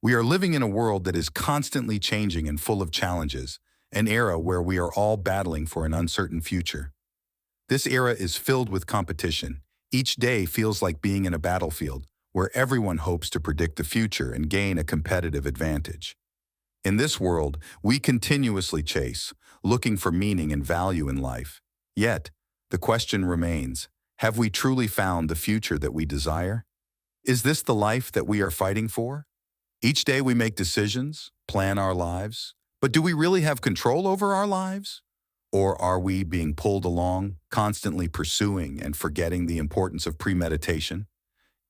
We are living in a world that is constantly changing and full of challenges, an era where we are all battling for an uncertain future. This era is filled with competition. Each day feels like being in a battlefield, where everyone hopes to predict the future and gain a competitive advantage. In this world, we continuously chase, looking for meaning and value in life. Yet, the question remains, have we truly found the future that we desire? Is this the life that we are fighting for? Each day we make decisions, plan our lives, but do we really have control over our lives? Or are we being pulled along, constantly pursuing and forgetting the importance of premeditation?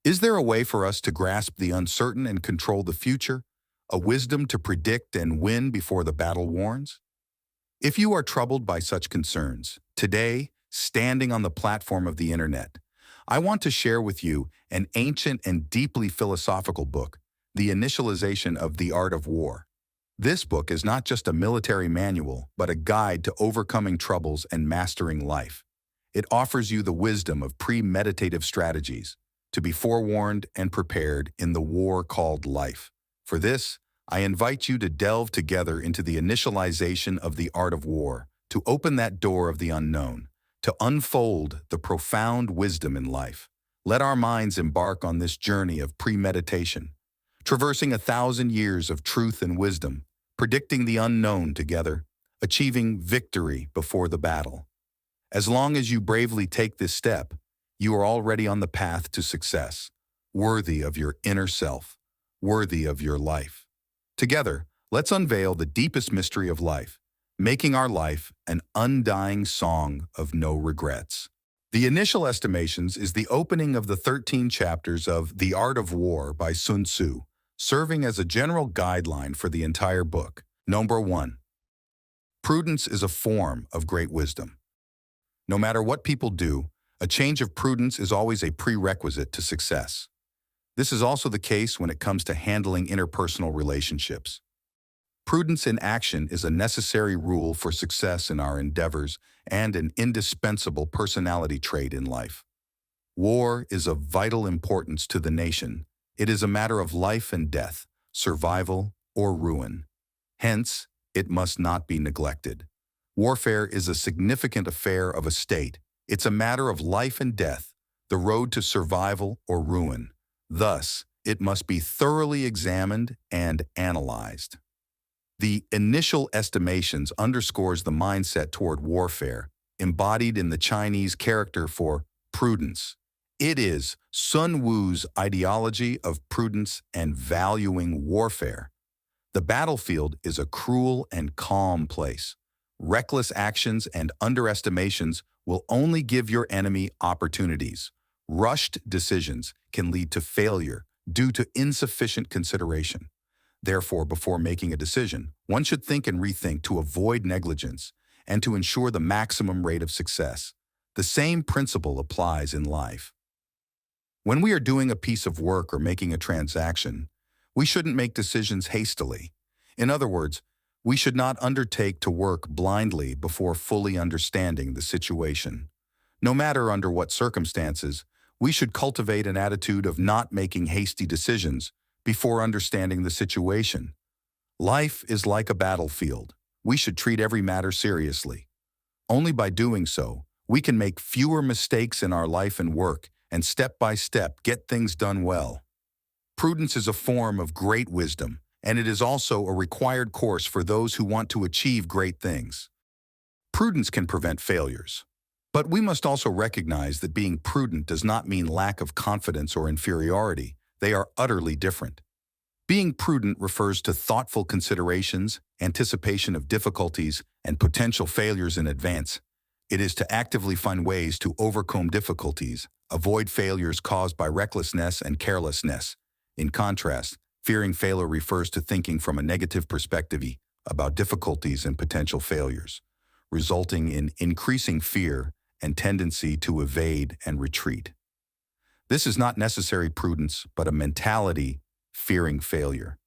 Is there a way for us to grasp the uncertain and control the future, a wisdom to predict and win before the battle warns? If you are troubled by such concerns, today, standing on the platform of the internet, I want to share with you an ancient and deeply philosophical book, The Initialization of the Art of War. This book is not just a military manual, but a guide to overcoming troubles and mastering life. It offers you the wisdom of premeditative strategies, to be forewarned and prepared in the war called life. For this, I invite you to delve together into the initialization of the art of war, to open that door of the unknown, to unfold the profound wisdom in life. Let our minds embark on this journey of premeditation, traversing 1,000 years of truth and wisdom, predicting the unknown together, achieving victory before the battle. As long as you bravely take this step, you are already on the path to success, worthy of your inner self, worthy of your life. Together, let's unveil the deepest mystery of life, making our life an undying song of no regrets. The Initial Estimations is the opening of the 13 chapters of The Art of War by Sun Tzu, serving as a general guideline for the entire book. Number 1. Prudence is a form of great wisdom. No matter what people do, a change of prudence is always a prerequisite to success. This is also the case when it comes to handling interpersonal relationships. Prudence in action is a necessary rule for success in our endeavors and an indispensable personality trait in life. War is of vital importance to the nation. It is a matter of life and death, survival or ruin. Hence, it must not be neglected. Warfare is a significant affair of a state. It's a matter of life and death, the road to survival or ruin. Thus, it must be thoroughly examined and analyzed. The Initial Estimations underscores the mindset toward warfare, embodied in the Chinese character for prudence. It is Sun Wu's ideology of prudence and valuing warfare. The battlefield is a cruel and calm place. Reckless actions and underestimations will only give your enemy opportunities. Rushed decisions can lead to failure due to insufficient consideration. Therefore, before making a decision, one should think and rethink to avoid negligence and to ensure the maximum rate of success. The same principle applies in life. When we are doing a piece of work or making a transaction, we shouldn't make decisions hastily. In other words, we should not undertake to work blindly before fully understanding the situation. No matter under what circumstances, we should cultivate an attitude of not making hasty decisions before understanding the situation. Life is like a battlefield. We should treat every matter seriously. Only by doing so, we can make fewer mistakes in our life and work, and step by step get things done well. Prudence is a form of great wisdom, and it is also a required course for those who want to achieve great things. Prudence can prevent failures. But we must also recognize that being prudent does not mean lack of confidence or inferiority. They are utterly different. Being prudent refers to thoughtful considerations, anticipation of difficulties, and potential failures in advance. It is to actively find ways to overcome difficulties, avoid failures caused by recklessness and carelessness. In contrast, fearing failure refers to thinking from a negative perspective about difficulties and potential failures, resulting in increasing fear and tendency to evade and retreat. This is not necessary prudence, but a mentality fearing failure.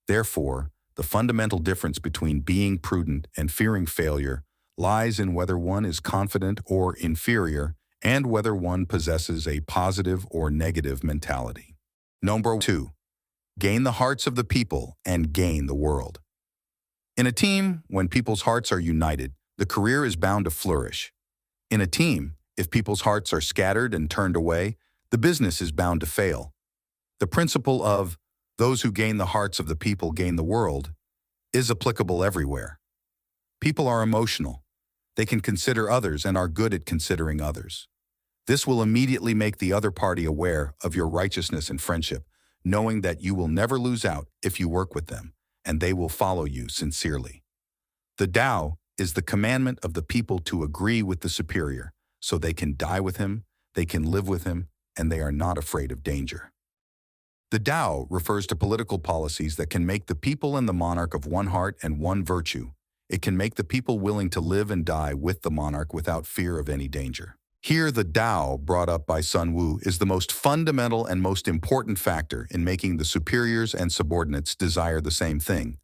Therefore, the fundamental difference between being prudent and fearing failure lies in whether one is confident or inferior and whether one possesses a positive or negative mentality. Number 2. gain the hearts of the people, and gain the world. In a team, when people's hearts are united, the career is bound to flourish. In a team, if people's hearts are scattered and turned away, the business is bound to fail. The principle of those who gain the hearts of the people gain the world is applicable everywhere. People are emotional. They can consider others and are good at considering others. This will immediately make the other party aware of your righteousness and friendship, knowing that you will never lose out if you work with them, and they will follow you sincerely. The Tao is the commandment of the people to agree with the superior, so they can die with him, they can live with him, and they are not afraid of danger. The Tao refers to political policies that can make the people and the monarch of one heart and one virtue. It can make the people willing to live and die with the monarch without fear of any danger. Here, the Tao brought up by Sun Wu is the most fundamental and most important factor in making the superiors and subordinates desire the same thing.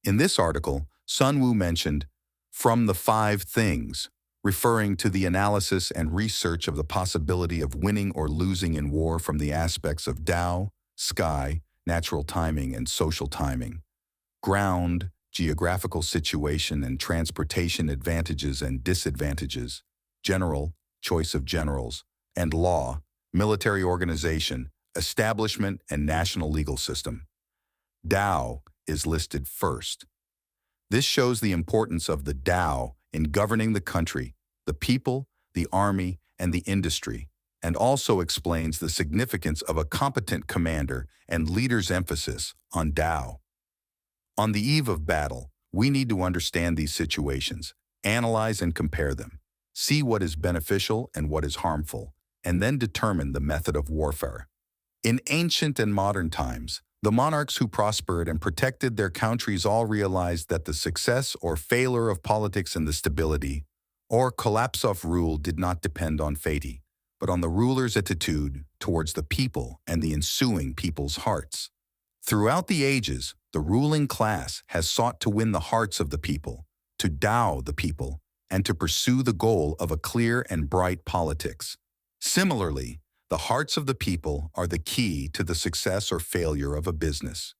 In this article, Sun Wu mentioned, "from the five things," referring to the analysis and research of the possibility of winning or losing in war from the aspects of Tao, sky, natural timing and social timing, ground, geographical situation and transportation advantages and disadvantages, general, choice of generals, and law, military organization, establishment, and national legal system. Tao is listed first. This shows the importance of the Tao in governing the country, the people, the army, and the industry, and also explains the significance of a competent commander and leader's emphasis on Tao. On the eve of battle, we need to understand these situations, analyze and compare them, see what is beneficial and what is harmful, and then determine the method of warfare. In ancient and modern times, the monarchs who prospered and protected their countries all realized that the success or failure of politics and the stability or collapse of rule did not depend on fate, but on the ruler's attitude towards the people and the ensuing people's hearts. Throughout the ages, the ruling class has sought to win the hearts of the people, to Tao the people, and to pursue the goal of a clear and bright politics. Similarly, the hearts of the people are the key to the success or failure of a business.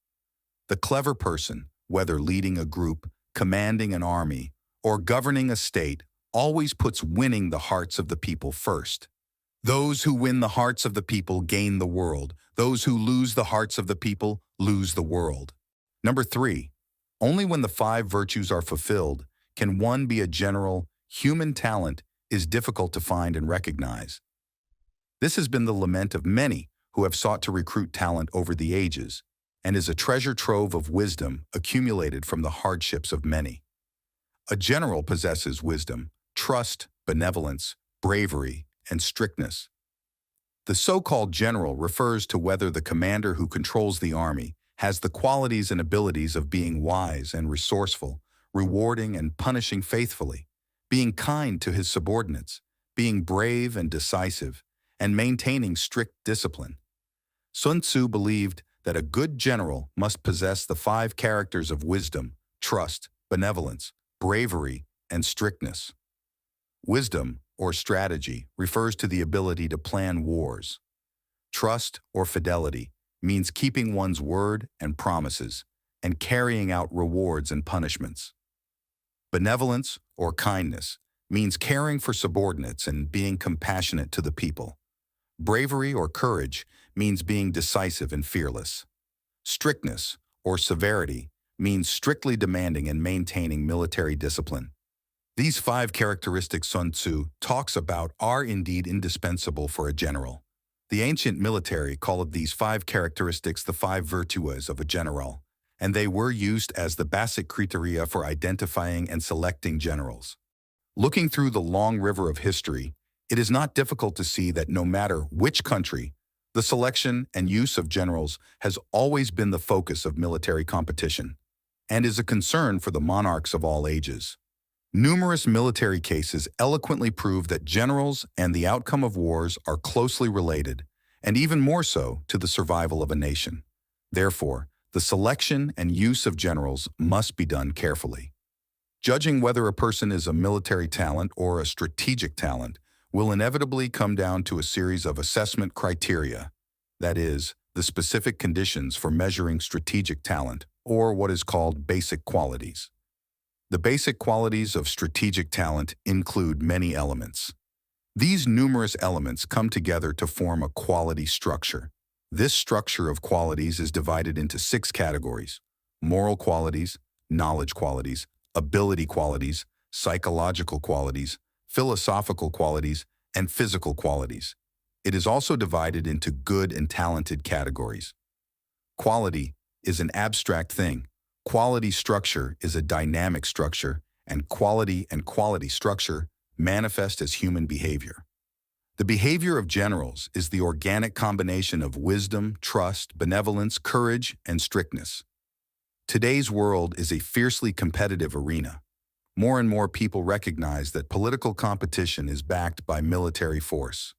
The clever person, whether leading a group, commanding an army, or governing a state, always puts winning the hearts of the people first. Those who win the hearts of the people gain the world. Those who lose the hearts of the people lose the world. Number 3, only when the 5 virtues are fulfilled can one be a general. Human talent is difficult to find and recognize. This has been the lament of many who have sought to recruit talent over the ages, and is a treasure trove of wisdom accumulated from the hardships of many. A general possesses wisdom, trust, benevolence, bravery, and strictness. The so-called general refers to whether the commander who controls the army has the qualities and abilities of being wise and resourceful, rewarding and punishing faithfully, being kind to his subordinates, being brave and decisive, and maintaining strict discipline. Sun Tzu believed that a good general must possess the 5 characters of wisdom, trust, benevolence, bravery, and strictness. Wisdom, or strategy, refers to the ability to plan wars. Trust, or fidelity, means keeping one's word and promises, and carrying out rewards and punishments. Benevolence, or kindness, means caring for subordinates and being compassionate to the people. Bravery, or courage, means being decisive and fearless. Strictness, or severity, means strictly demanding and maintaining military discipline. These 5 characteristics Sun Tzu talks about are indeed indispensable for a general. The ancient military called these 5 characteristics the 5 virtues of a general, and they were used as the basic criteria for identifying and selecting generals. Looking through the long river of history, it is not difficult to see that no matter which country, the selection and use of generals has always been the focus of military competition, and is a concern for the monarchs of all ages. Numerous military cases eloquently prove that generals and the outcome of wars are closely related, and even more so to the survival of a nation. Therefore, the selection and use of generals must be done carefully. Judging whether a person is a military talent or a strategic talent will inevitably come down to a series of assessment criteria. That is, the specific conditions for measuring strategic talent, or what is called basic qualities. The basic qualities of strategic talent include many elements. These numerous elements come together to form a quality structure. This structure of qualities is divided into 6 categories: moral qualities, knowledge qualities, ability qualities, psychological qualities, philosophical qualities, and physical qualities. It is also divided into good and talented categories. Quality is an abstract thing. Quality structure is a dynamic structure, and quality structure manifest as human behavior. The behavior of generals is the organic combination of wisdom, trust, benevolence, courage, and strictness. Today's world is a fiercely competitive arena. More and more people recognize that political competition is backed by military force.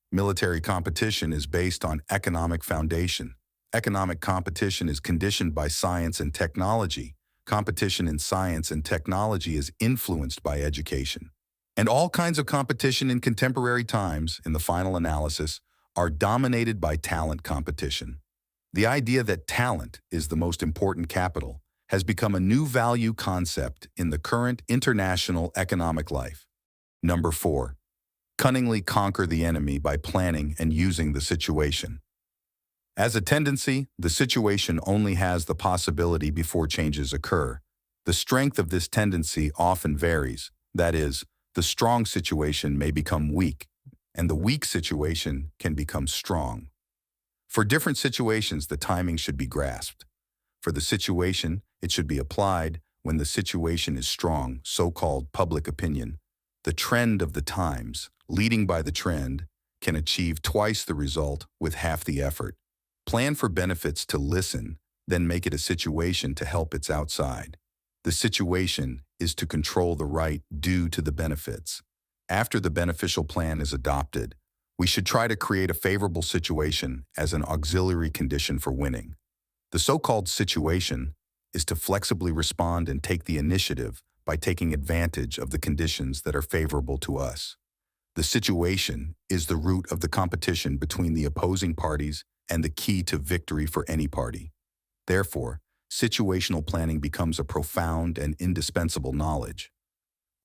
Military competition is based on economic foundation. Economic competition is conditioned by science and technology. Competition in science and technology is influenced by education. And all kinds of competition in contemporary times, in the final analysis, are dominated by talent competition. The idea that talent is the most important capital has become a new value concept in the current international economic life. Number 4. Cunningly conquer the enemy by planning and using the situation. As a tendency, the situation only has the possibility before changes occur. The strength of this tendency often varies. That is, the strong situation may become weak, and the weak situation can become strong. For different situations, the timing should be grasped. For the situation, it should be applied when the situation is strong, so-called public opinion. The trend of the times, leading by the trend, can achieve twice the result with half the effort. Plan for benefits to listen, then make it a situation to help its outside. The situation is to control the right due to the benefits. After the beneficial plan is adopted, we should try to create a favorable situation as an auxiliary condition for winning. The so-called situation is to flexibly respond and take the initiative by taking advantage of the conditions that are favorable to us. The situation is the root of the competition between the opposing parties and the key to victory for any party. Therefore, situational planning becomes a profound and indispensable knowledge.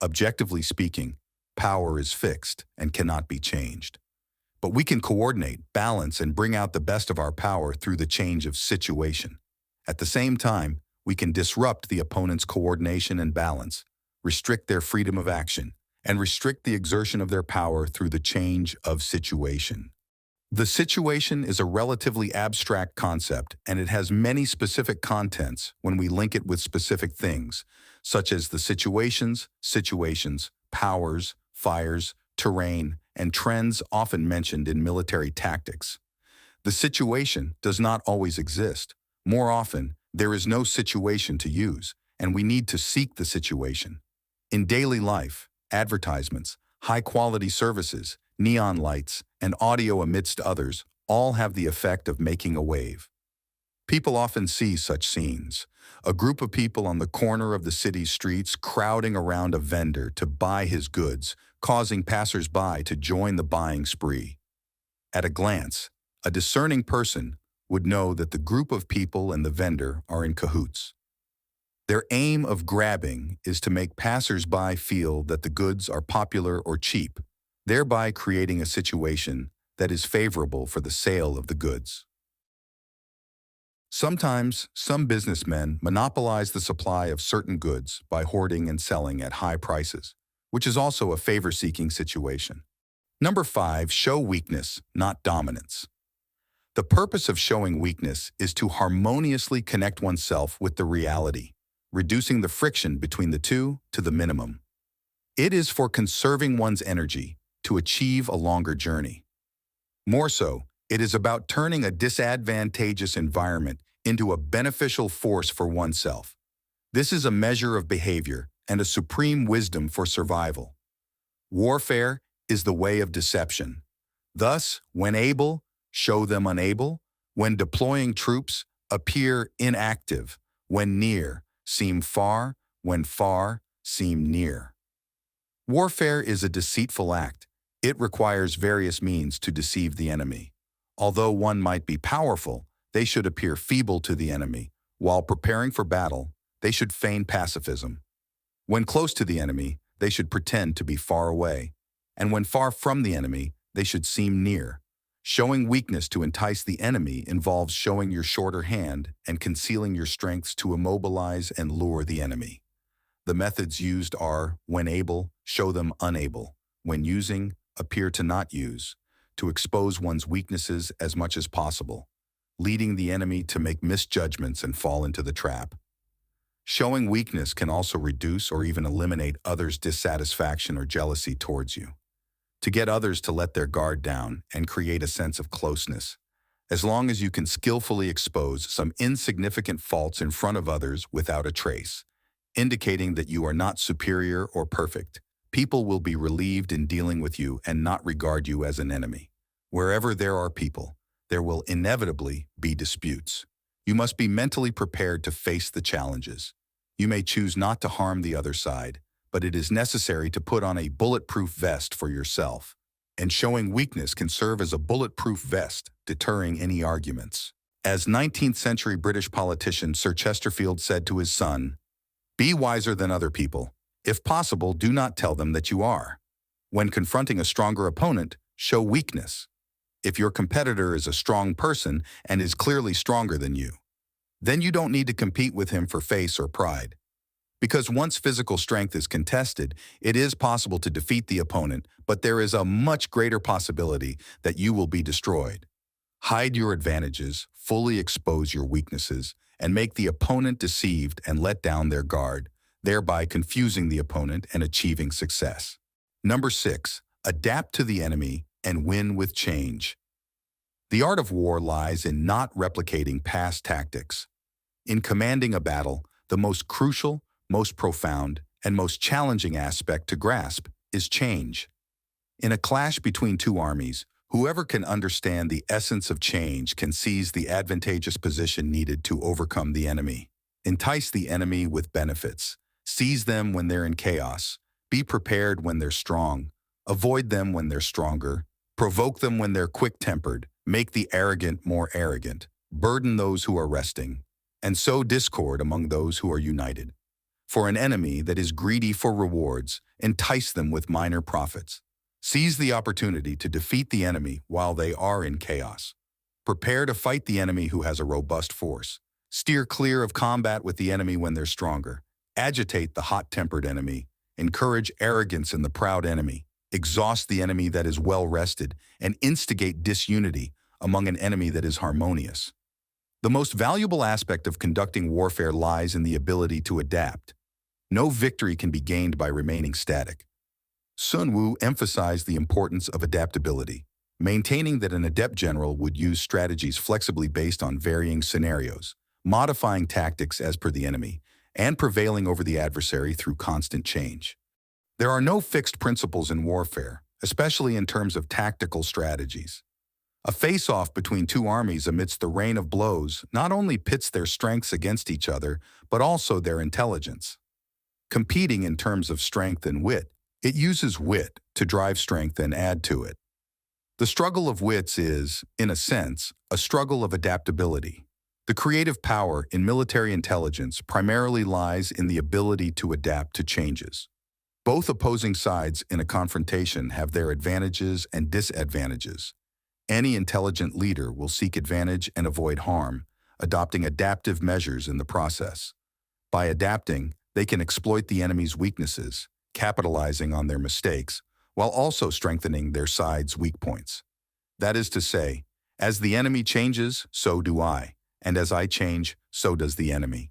Objectively speaking, power is fixed and cannot be changed. But we can coordinate, balance, and bring out the best of our power through the change of situation. At the same time, we can disrupt the opponent's coordination and balance, restrict their freedom of action, and restrict the exertion of their power through the change of situation. The situation is a relatively abstract concept, and it has many specific contents when we link it with specific things, such as the situations, powers, fires, terrain, and trends often mentioned in military tactics. The situation does not always exist. More often, there is no situation to use, and we need to seek the situation. In daily life, advertisements, high-quality services, neon lights, and audio amidst others all have the effect of making a wave. People often see such scenes. A group of people on the corner of the city's streets crowding around a vendor to buy his goods, causing passers-by to join the buying spree. At a glance, a discerning person would know that the group of people and the vendor are in cahoots. Their aim of grabbing is to make passers-by feel that the goods are popular or cheap, thereby creating a situation that is favorable for the sale of the goods. Sometimes, some businessmen monopolize the supply of certain goods by hoarding and selling at high prices, which is also a favor-seeking situation. Number 5, show weakness, not dominance. The purpose of showing weakness is to harmoniously connect oneself with the reality, reducing the friction between the two to the minimum. It is for conserving one's energy to achieve a longer journey. More so, it is about turning a disadvantageous environment into a beneficial force for oneself. This is a measure of behavior and a supreme wisdom for survival. Warfare is the way of deception. Thus, when able, show them unable. When deploying troops, appear inactive. When near, seem far. When far, seem near. Warfare is a deceitful act. It requires various means to deceive the enemy. Although one might be powerful, they should appear feeble to the enemy. While preparing for battle, they should feign pacifism. When close to the enemy, they should pretend to be far away. And when far from the enemy, they should seem near. Showing weakness to entice the enemy involves showing your shorter hand and concealing your strengths to immobilize and lure the enemy. The methods used are, when able, show them unable. When using, appear to not use, to expose one's weaknesses as much as possible, leading the enemy to make misjudgments and fall into the trap. Showing weakness can also reduce or even eliminate others' dissatisfaction or jealousy towards you, to get others to let their guard down and create a sense of closeness. As long as you can skillfully expose some insignificant faults in front of others without a trace, indicating that you are not superior or perfect, people will be relieved in dealing with you and not regard you as an enemy. Wherever there are people, there will inevitably be disputes. You must be mentally prepared to face the challenges. You may choose not to harm the other side, but it is necessary to put on a bulletproof vest for yourself. And showing weakness can serve as a bulletproof vest, deterring any arguments. As 19th century British politician Sir Chesterfield said to his son, "Be wiser than other people. If possible, do not tell them that you are. When confronting a stronger opponent, show weakness. If your competitor is a strong person and is clearly stronger than you, then you don't need to compete with him for face or pride. Because once physical strength is contested, it is possible to defeat the opponent, but there is a much greater possibility that you will be destroyed. Hide your advantages, fully expose your weaknesses, and make the opponent deceived and let down their guard, thereby confusing the opponent and achieving success." Number 6, adapt to the enemy and win with change. The art of war lies in not replicating past tactics. In commanding a battle, the most crucial, most profound, and most challenging aspect to grasp is change. In a clash between two armies, whoever can understand the essence of change can seize the advantageous position needed to overcome the enemy. Entice the enemy with benefits. Seize them when they're in chaos. Be prepared when they're strong. Avoid them when they're stronger. Provoke them when they're quick-tempered. Make the arrogant more arrogant. Burden those who are resting. And sow discord among those who are united. For an enemy that is greedy for rewards, entice them with minor profits. Seize the opportunity to defeat the enemy while they are in chaos. Prepare to fight the enemy who has a robust force. Steer clear of combat with the enemy when they're stronger. Agitate the hot-tempered enemy. Encourage arrogance in the proud enemy. Exhaust the enemy that is well-rested, and instigate disunity among an enemy that is harmonious. The most valuable aspect of conducting warfare lies in the ability to adapt. No victory can be gained by remaining static. Sun Wu emphasized the importance of adaptability, maintaining that an adept general would use strategies flexibly based on varying scenarios, modifying tactics as per the enemy, and prevailing over the adversary through constant change. There are no fixed principles in warfare, especially in terms of tactical strategies. A face-off between two armies amidst the rain of blows not only pits their strengths against each other, but also their intelligence. Competing in terms of strength and wit, it uses wit to drive strength and add to it. The struggle of wits is, in a sense, a struggle of adaptability. The creative power in military intelligence primarily lies in the ability to adapt to changes. Both opposing sides in a confrontation have their advantages and disadvantages. Any intelligent leader will seek advantage and avoid harm, adopting adaptive measures in the process. By adapting, they can exploit the enemy's weaknesses, capitalizing on their mistakes, while also strengthening their side's weak points. That is to say, as the enemy changes, so do I, and as I change, so does the enemy.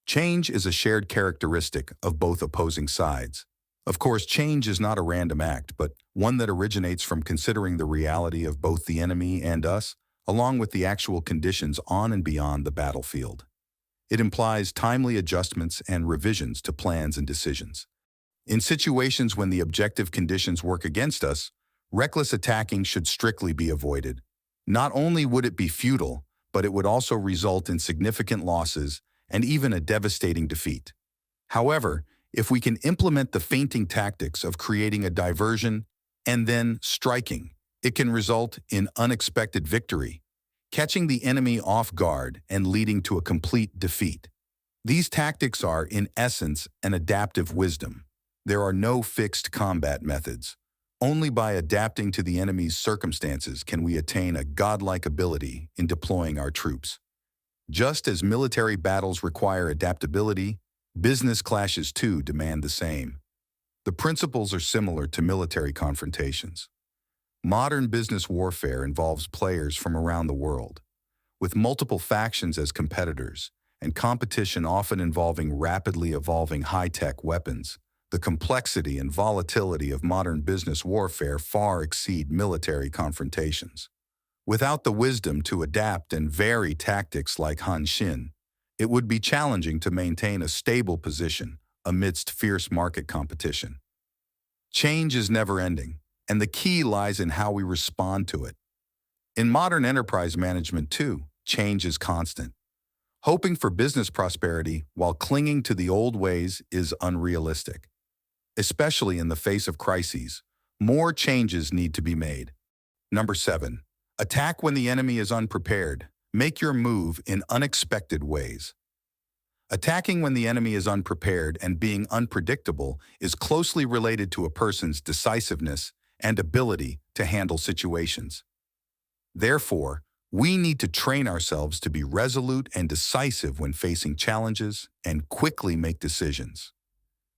Change is a shared characteristic of both opposing sides. Of course, change is not a random act, but one that originates from considering the reality of both the enemy and us, along with the actual conditions on and beyond the battlefield. It implies timely adjustments and revisions to plans and decisions. In situations when the objective conditions work against us, reckless attacking should strictly be avoided. Not only would it be futile, but it would also result in significant losses and even a devastating defeat. However, if we can implement the feinting tactics of creating a diversion and then striking, It can result in unexpected victory, catching the enemy off guard and leading to a complete defeat. These tactics are, in essence, an adaptive wisdom. There are no fixed combat methods. Only by adapting to the enemy's circumstances can we attain a godlike ability in deploying our troops. Just as military battles require adaptability, business clashes too demand the same. The principles are similar to military confrontations. Modern business warfare involves players from around the world, with multiple factions as competitors, and competition often involving rapidly evolving high-tech weapons. The complexity and volatility of modern business warfare far exceed military confrontations. Without the wisdom to adapt and vary tactics like Hanshin, it would be challenging to maintain a stable position amidst fierce market competition. Change is never-ending, and the key lies in how we respond to it. In modern enterprise management, too, change is constant. Hoping for business prosperity while clinging to the old ways is unrealistic. Especially in the face of crises, more changes need to be made. Number 7. Attack when the enemy is unprepared. Make your move in unexpected ways. Attacking when the enemy is unprepared and being unpredictable is closely related to a person's decisiveness and ability to handle situations. Therefore, we need to train ourselves to be resolute and decisive when facing challenges and quickly make decisions.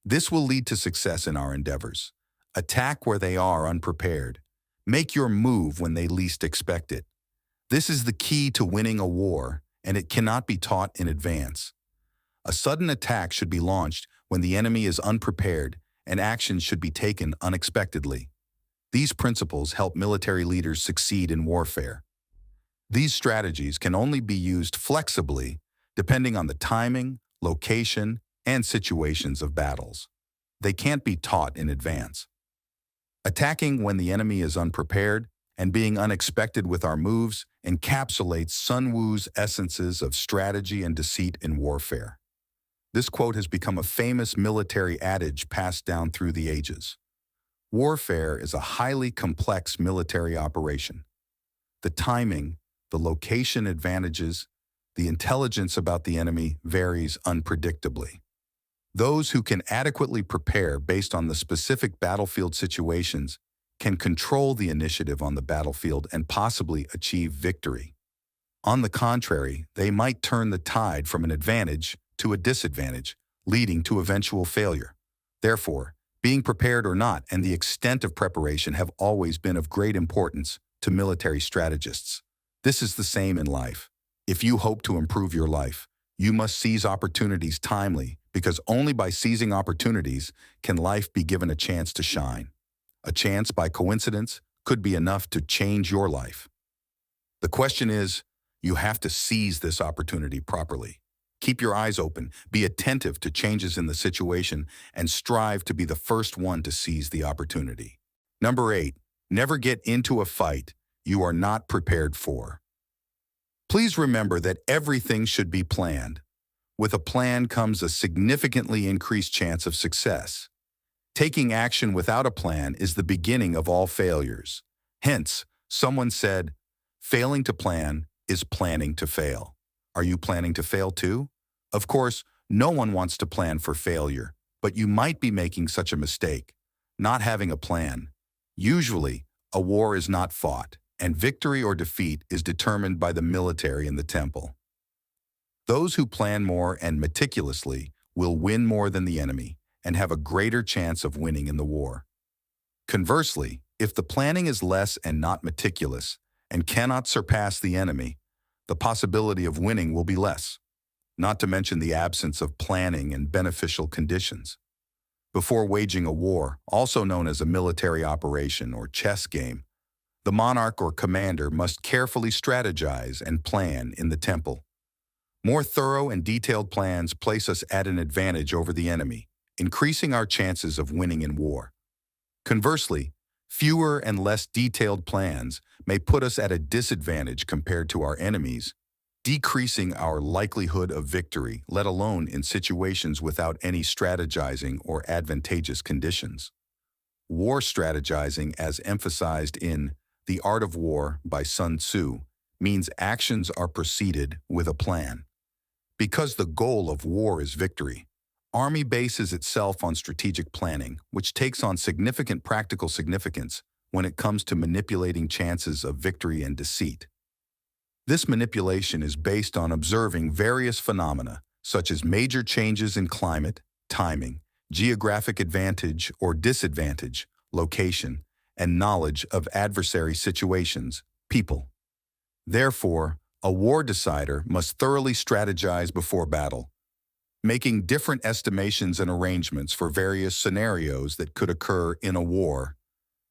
This will lead to success in our endeavors. Attack where they are unprepared. Make your move when they least expect it. This is the key to winning a war, and it cannot be taught in advance. A sudden attack should be launched when the enemy is unprepared, and action should be taken unexpectedly. These principles help military leaders succeed in warfare. These strategies can only be used flexibly depending on the timing, location, and situations of battles. They can't be taught in advance. Attacking when the enemy is unprepared and being unexpected with our moves encapsulates Sun Wu's essences of strategy and deceit in warfare. This quote has become a famous military adage passed down through the ages. Warfare is a highly complex military operation. The timing, the location advantages, the intelligence about the enemy varies unpredictably. Those who can adequately prepare based on the specific battlefield situations can control the initiative on the battlefield and possibly achieve victory. On the contrary, they might turn the tide from an advantage to a disadvantage, leading to eventual failure. Therefore, being prepared or not and the extent of preparation have always been of great importance to military strategists. This is the same in life. If you hope to improve your life, you must seize opportunities timely, because only by seizing opportunities can life be given a chance to shine. A chance by coincidence could be enough to change your life. The question is, you have to seize this opportunity properly. Keep your eyes open, be attentive to changes in the situation, and strive to be the first one to seize the opportunity. Number 8, never get into a fight you are not prepared for. Please remember that everything should be planned. With a plan comes a significantly increased chance of success. Taking action without a plan is the beginning of all failures. Hence, someone said, failing to plan is planning to fail. Are you planning to fail too? Of course, no one wants to plan for failure, but you might be making such a mistake, not having a plan. Usually, a war is not fought, and victory or defeat is determined by the military and the temple. Those who plan more and meticulously will win more than the enemy and have a greater chance of winning in the war. Conversely, if the planning is less and not meticulous and cannot surpass the enemy, the possibility of winning will be less, not to mention the absence of planning and beneficial conditions. Before waging a war, also known as a military operation or chess game, the monarch or commander must carefully strategize and plan in the temple. More thorough and detailed plans place us at an advantage over the enemy, increasing our chances of winning in war. Conversely, fewer and less detailed plans may put us at a disadvantage compared to our enemies, decreasing our likelihood of victory, let alone in situations without any strategizing or advantageous conditions. War strategizing, as emphasized in The Art of War by Sun Tzu means actions are preceded with a plan. Because the goal of war is victory, Army bases itself on strategic planning, which takes on significant practical significance when it comes to manipulating chances of victory and deceit. This manipulation is based on observing various phenomena, such as major changes in climate, timing, geographic advantage or disadvantage, location, and knowledge of adversary situations, people. Therefore, a war decider must thoroughly strategize before battle, making different estimations and arrangements for various scenarios that could occur in a war.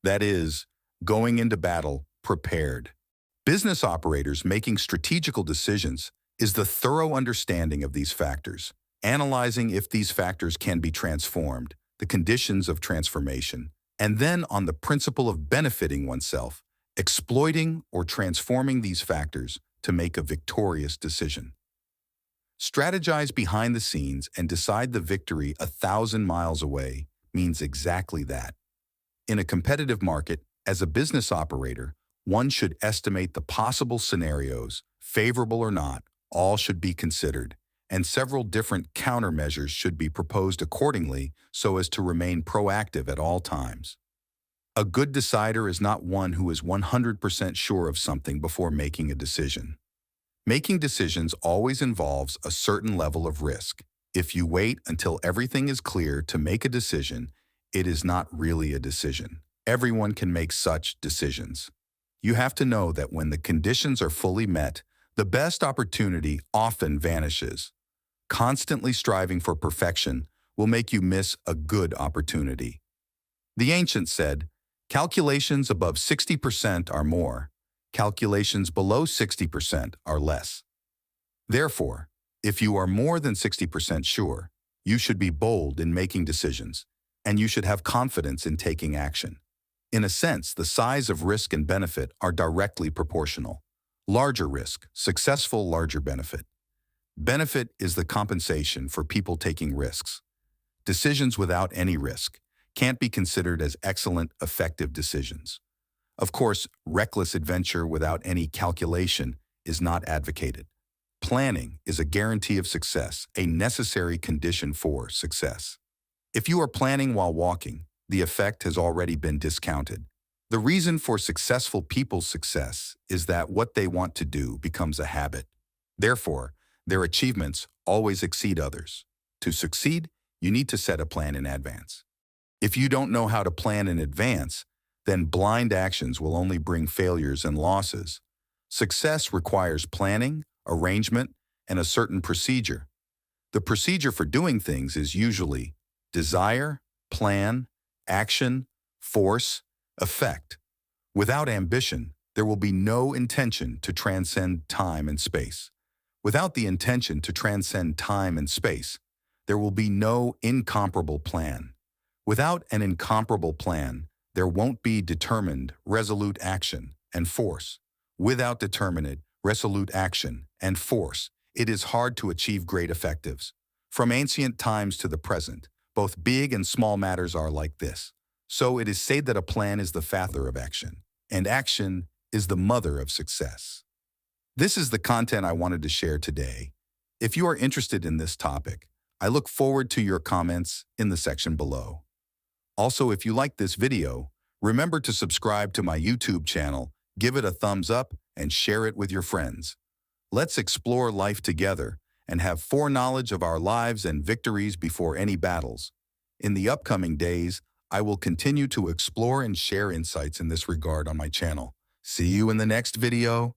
That is, going into battle prepared. Business operators making strategical decisions is the thorough understanding of these factors, analyzing if these factors can be transformed, the conditions of transformation, and then on the principle of benefiting oneself, exploiting or transforming these factors to make a victorious decision. Strategize behind the scenes and decide the victory 1,000 miles away means exactly that. In a competitive market, as a business operator, one should estimate the possible scenarios, favorable or not, all should be considered, and several different countermeasures should be proposed accordingly so as to remain proactive at all times. A good decider is not one who is 100% sure of something before making a decision. Making decisions always involves a certain level of risk. If you wait until everything is clear to make a decision, it is not really a decision. Everyone can make such decisions. You have to know that when the conditions are fully met, the best opportunity often vanishes. Constantly striving for perfection will make you miss a good opportunity. The ancients said, calculations above 60% are more, calculations below 60% are less. Therefore, if you are more than 60% sure, you should be bold in making decisions, and you should have confidence in taking action. In a sense, the size of risk and benefit are directly proportional. Larger risk, successful, larger benefit. Benefit is the compensation for people taking risks. Decisions without any risk can't be considered as excellent, effective decisions. Of course, reckless adventure without any calculation is not advocated. Planning is a guarantee of success, a necessary condition for success. If you are planning while walking, the effect has already been discounted. The reason for successful people's success is that what they want to do becomes a habit. Therefore, their achievements always exceed others. To succeed, you need to set a plan in advance. If you don't know how to plan in advance, then blind actions will only bring failures and losses. Success requires planning, arrangement, and a certain procedure. The procedure for doing things is usually desire, plan, action, force, effect. Without ambition, there will be no intention to transcend time and space. Without the intention to transcend time and space, there will be no incomparable plan. Without an incomparable plan, there won't be determined, resolute action and force. Without determined, resolute action and force, it is hard to achieve great effectives. From ancient times to the present, both big and small matters are like this. So it is said that a plan is the father of action, and action is the mother of success. This is the content I wanted to share today. If you are interested in this topic, I look forward to your comments in the section below. Also, if you like this video, remember to subscribe to my YouTube channel, give it a thumbs up, and share it with your friends. Let's explore life together and have foreknowledge of our lives and victories before any battles. In the upcoming days, I will continue to explore and share insights in this regard on my channel. See you in the next video.